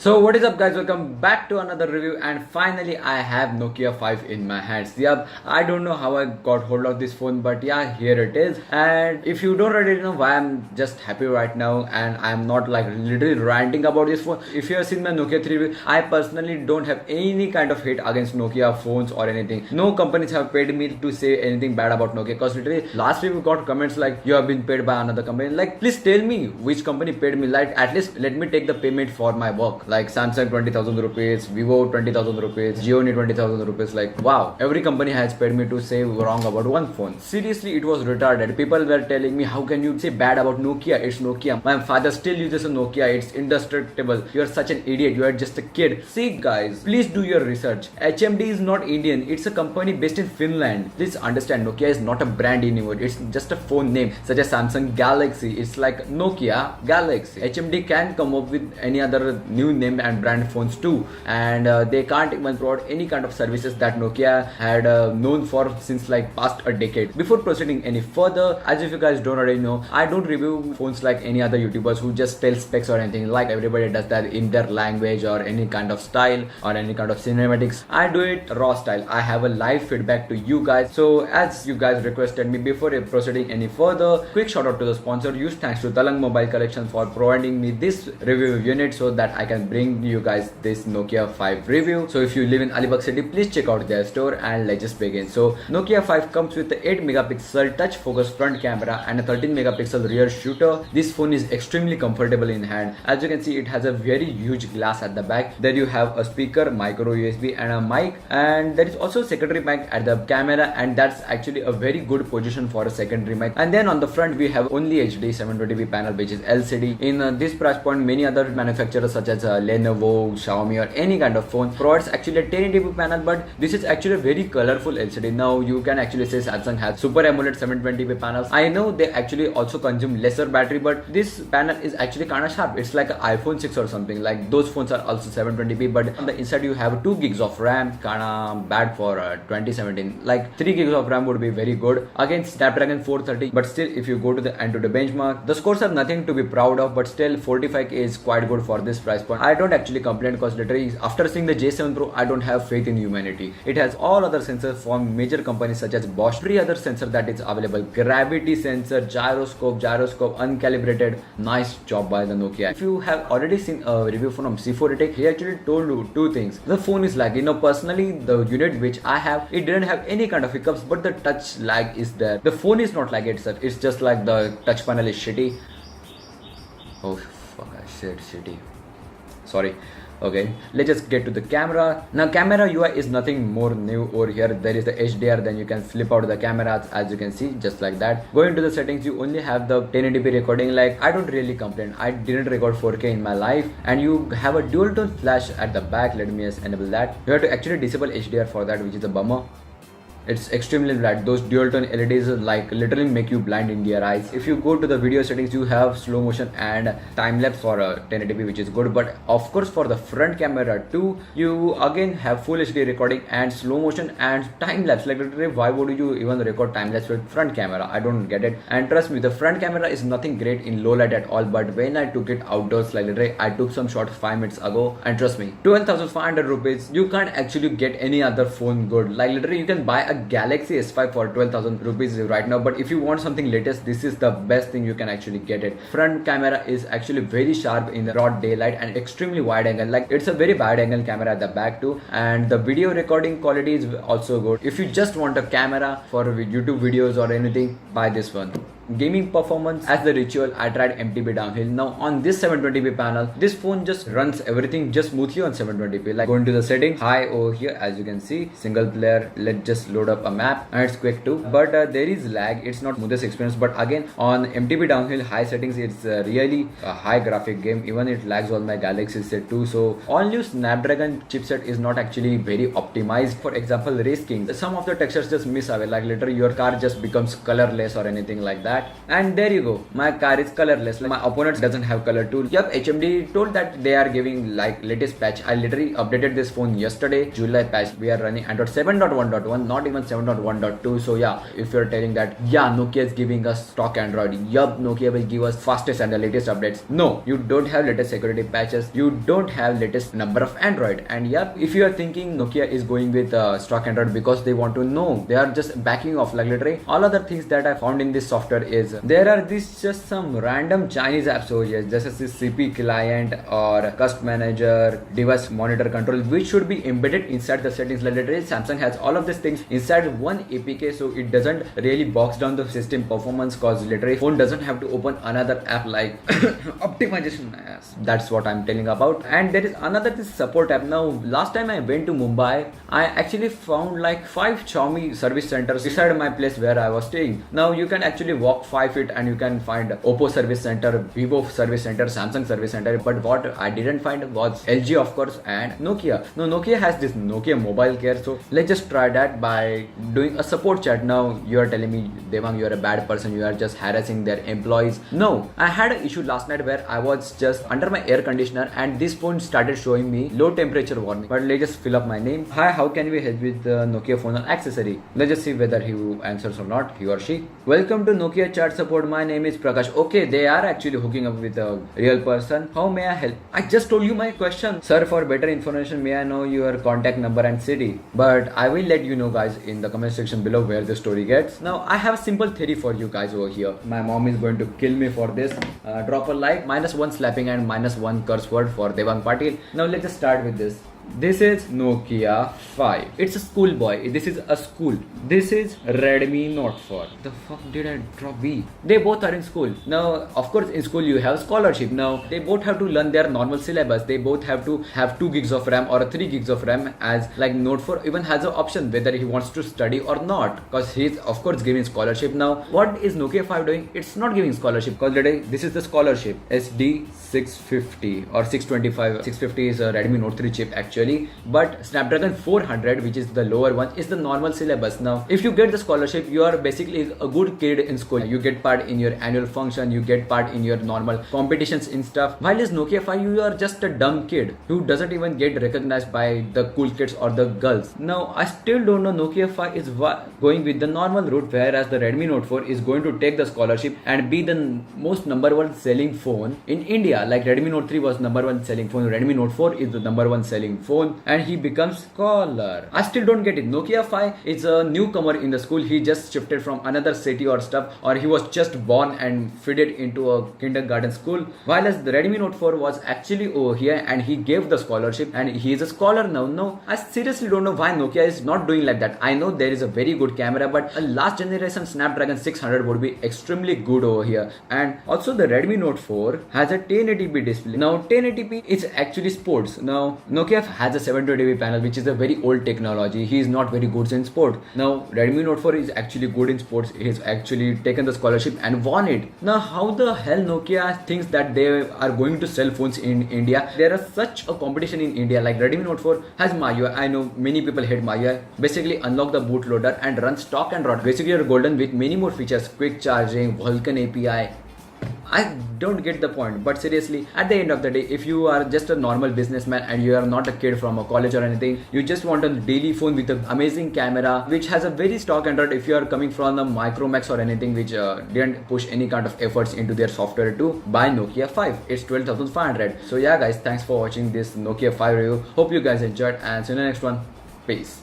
So what is up guys, welcome back to another review, and finally I have Nokia 5 in my hands. Yep, I don't know how I got hold of this phone, but yeah, here it is. And if you don't already know why I'm just happy right now and I'm not like literally ranting about this phone. If you have seen my Nokia 3 review, I personally don't have any kind of hate against Nokia phones or anything. No companies have paid me to say anything bad about Nokia, because literally last week we got comments like you have been paid by another company. Like, please tell me which company paid me. Like, at least let me take the payment for my work. Like Samsung 20,000 rupees, Vivo 20,000 rupees, Xiaomi 20,000 rupees. Like, wow, every company has paid me to say wrong about one phone. Seriously, it was retarded. People were telling me, how can you say bad about Nokia? It's Nokia. My father still uses a Nokia. It's indestructible. You are such an idiot. You are just a kid. See guys, please do your research. HMD is not Indian. It's a company based in Finland. Please understand, Nokia is not a brand anymore. It's just a phone name, such as Samsung Galaxy. It's like Nokia Galaxy. HMD can come up with any other new name and brand phones too, and they can't even provide any kind of services that Nokia had known for since like past a decade. Before proceeding any further, as if you guys don't already know, I don't review phones like any other YouTubers who just tell specs or anything. Like everybody does that in their language or any kind of style or any kind of cinematics. I do it raw style. I have a live feedback to you guys. So as you guys requested me, before proceeding any further, quick shout out to the sponsor. Huge thanks to Dewang Mobile Collection for providing me this review unit so that I can bring you guys this Nokia 5 review. So if you live in Alibag city, please check out their store, and let's just begin. So Nokia 5 comes with the 8 megapixel touch focus front camera and a 13 megapixel rear shooter. This phone is extremely comfortable in hand. As you can see, it has a very huge glass at the back. There you have a speaker, micro USB and a mic, and there is also a secondary mic at the camera, and that's actually a very good position for a secondary mic. And then on the front we have only HD 720p panel, which is LCD. In this price point, many other manufacturers such as Lenovo, Xiaomi or any kind of phone provides actually a 1080p panel, but this is actually a very colorful LCD. Now you can actually say Samsung has Super AMOLED 720p panels. I know they actually also consume lesser battery, but this panel is actually kind of sharp. It's like an iPhone 6 or something. Like, those phones are also 720p, but on the inside you have 2 gigs of RAM. Kinda bad for 2017. Like 3 gigs of RAM would be very good against Snapdragon 430, but still if you go to the benchmark, the scores are nothing to be proud of, but still 45k is quite good for this price point. I don't actually complain, because literally after seeing the J7 Pro, I don't have faith in humanity. It has all other sensors from major companies such as Bosch. Every other sensor that is available: gravity sensor, gyroscope, uncalibrated. Nice job by the Nokia. If you have already seen a review from C4 Retake, he actually told you two things. The phone is laggy. Now personally, the unit which I have, it didn't have any kind of hiccups, but the touch lag is there. The phone is not laggy itself. It's just like the touch panel is shitty. Oh fuck, I said shitty. Sorry. Okay, let's just get to the camera. Now camera UI is nothing more new over here. There is the HDR, then you can flip out the camera, as you can see, just like that. Going to the settings, you only have the 1080p recording. Like, I don't really complain. I didn't record 4K in my life, and you have a dual tone flash at the back. Let me just enable that. You have to actually disable HDR for that, which is a bummer. It's extremely bright. Those dual tone LEDs like literally make you blind in your eyes. If you go to the video settings, you have slow motion and time lapse for 1080p, which is good. But of course, for the front camera too, you again have full HD recording and slow motion and time lapse. Like, literally, why would you even record time lapse with front camera? I don't get it. And trust me, the front camera is nothing great in low light at all. But when I took it outdoors, like literally, I took some shots 5 minutes ago, and trust me, 12,500 rupees, you can't actually get any other phone good. Like, literally, you can buy a Galaxy S5 for 12,000 rupees right now, but if you want something latest, this is the best thing you can actually get it. Front camera is actually very sharp in the broad daylight and extremely wide angle. Like, it's a very wide angle camera at the back too, and the video recording quality is also good. If you just want a camera for YouTube videos or anything, buy this one. Gaming performance, as the ritual, I tried MTB downhill. Now on this 720p panel, this phone just runs everything just smoothly on 720p. Like, going to the settings, high over here, as you can see, single player. Let's just load up a map, and it's quick too, but there is lag. It's not smoothest experience, but again on MTB downhill high settings, it's really a high graphic game. Even it lags on my Galaxy set too. So all new Snapdragon chipset is not actually very optimized. For example, Race King, some of the textures just miss away. Like, literally your car just becomes colorless or anything like that. back, and there you go. My car is colorless. Like my opponent doesn't have color too. Yep, HMD told that they are giving like latest patch. I literally updated this phone yesterday, July patch. We are running Android 7.1.1, not even 7.1.2. So yeah, if you're telling that yeah, Nokia is giving us stock Android, yup, Nokia will give us fastest and the latest updates. No, you don't have latest security patches. You don't have latest number of Android. And yep, if you are thinking Nokia is going with stock Android because they want to know, they are just backing off. Like literally all other things that I found in this software is there are these just some random Chinese apps over here, just as this CP client or cusp manager, device monitor control, which should be embedded inside the settings. Like literally Samsung has all of these things inside one APK, so it doesn't really box down the system performance, cause literally phone doesn't have to open another app like optimization. That's what I'm telling about. And there is another this support app. Now last time I went to Mumbai, I actually found like 5 Xiaomi service centers beside my place where I was staying. Now you can actually walk 5 feet and you can find Oppo service center, Vivo service center, Samsung service center. But what I didn't find was LG, of course, and Nokia. Now Nokia has this Nokia mobile care, so let's just try that by doing a support chat. Now you are telling me, Dewang, you are a bad person, you are just harassing their employees. No, I had an issue last night where I was just under my air conditioner and this phone started showing me low temperature warning. But let's just fill up my name. Hi, how can we help with the Nokia phone and accessory? Let's just see whether he answers or not, he or she. Welcome to Nokia chat support. My name is Prakash. Okay, they are actually hooking up with a real person. How may I help? I just told you my question. Sir, for better information, may I know your contact number and city? But I will let you know guys in the comment section below where the story gets. Now I have a simple theory for you guys over here. My mom is going to kill me for this. Drop a like, -1 slapping and -1 curse word for Dewang Patil. Now let's just start with this. This is Nokia 5. It's a school boy. This is a school. This is Redmi Note 4. The fuck did I drop V? They both are in school. Now, of course, in school you have scholarship. Now, they both have to learn their normal syllabus. They both have to have 2 gigs of RAM or 3 gigs of RAM, as like Note 4 even has an option whether he wants to study or not, because he's of course giving scholarship. Now, what is Nokia 5 doing? It's not giving scholarship, because this is the scholarship SD 650 or 625. 650 is a Redmi Note 3 chip actually. But Snapdragon 400, which is the lower one, is the normal syllabus. Now if you get the scholarship, you are basically a good kid in school. You get part in your annual function, you get part in your normal competitions in stuff. While is Nokia 5, you are just a dumb kid who doesn't even get recognized by the cool kids or the girls. Now I still don't know Nokia 5 is going with the normal route, whereas the Redmi Note 4 is going to take the scholarship and be the most #1 selling phone in India. Like Redmi Note 3 was #1 selling phone, Redmi Note 4 is the #1 selling phone, and he becomes scholar. I still don't get it. Nokia 5 is a newcomer in the school. He just shifted from another city or stuff, or he was just born and fitted into a kindergarten school, while as the Redmi Note 4 was actually over here and he gave the scholarship and he is a scholar now. No, I seriously don't know why Nokia is not doing like that. I know there is a very good camera, but a last generation Snapdragon 600 would be extremely good over here. And also the Redmi Note 4 has a 1080p display. Now 1080p is actually sports. Now Nokia has a 720p panel, which is a very old technology. He is not very good in sport. Now Redmi Note 4 is actually good in sports. He has actually taken the scholarship and won it. Now how the hell Nokia thinks that they are going to sell phones in India? There is such a competition in India. Like Redmi Note 4 has MIUI. I know many people hate MIUI. Basically unlock the bootloader and run stock Android. Basically you're golden with many more features, quick charging, Vulkan API. I don't get the point, but seriously, at the end of the day, if you are just a normal businessman and you are not a kid from a college or anything, you just want a daily phone with an amazing camera, which has a very stock Android. If you are coming from the Micromax or anything which didn't push any kind of efforts into their software, to buy Nokia 5. It's 12,500. So yeah guys, thanks for watching this Nokia 5 review. Hope you guys enjoyed, and see you in the next one. Peace.